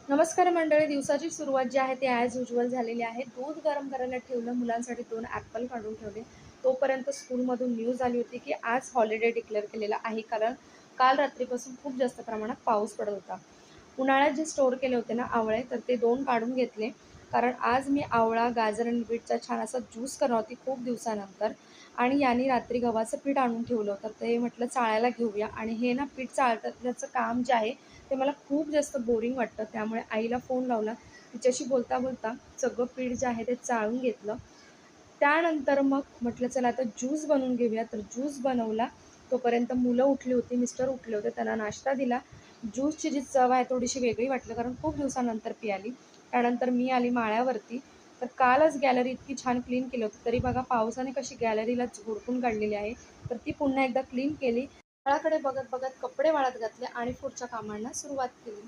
नमस्कार मंडळी. दिवसाची सुरुवात जी आहे ती ॲज युजुअल झालेली आहे. दूध गरम करायला ठेवलं, मुलांसाठी 2 ॲपल काढून ठेवले. तोपर्यंत स्कूलमधून न्यूज आली होती की आज हॉलिडे डिक्लेअर केलेला आहे, कारण काल रात्रीपासून खूप जास्त प्रमाणात पाऊस पडत होता. उन्हाळ्यात जे स्टोअर केले होते ना आवळे, तर ते 2 काढून घेतले, कारण आज मी आवळा, गाजर आणि बीटचा छान असा ज्यूस करणार होती खूप दिवसानंतर. आणि याने रात्री गव्हाचं पीठ आणून ठेवलं होतं, ते म्हटलं चाळायला घेऊया. आणि हे ना पीठ चाळण्याचं काम जे आहे ते मला खूप जास्त बोरिंग वाटतं. त्यामुळे आईला फोन लावला. तिच्याशी बोलता बोलता सगळं पीठ जे आहे ते चाळून घेतलं. त्यानंतर मग म्हटलं चला आता ज्यूस बनवून घेऊया. तर ज्यूस बनवला. तोपर्यंत मुलं उठली होती, मिस्टर उठले होते, त्यांना नाश्ता दिला. ज्यूसची जी चव आहे थोडीशी वेगळी वाटली, कारण खूप दिवसानंतर पियाली. त्यानंतर मी आली माळ्यावरती. तर कालच गॅलरी इतकी छान क्लीन केली होती, तरी बघा पावसाने कशी गॅलरीला झोडपून काढलेली आहे. तर ती पुन्हा एकदा क्लीन केली. नळाकडे बघत बघत कपडे वाळत घातले आणि पुढच्या कामांना सुरुवात केली.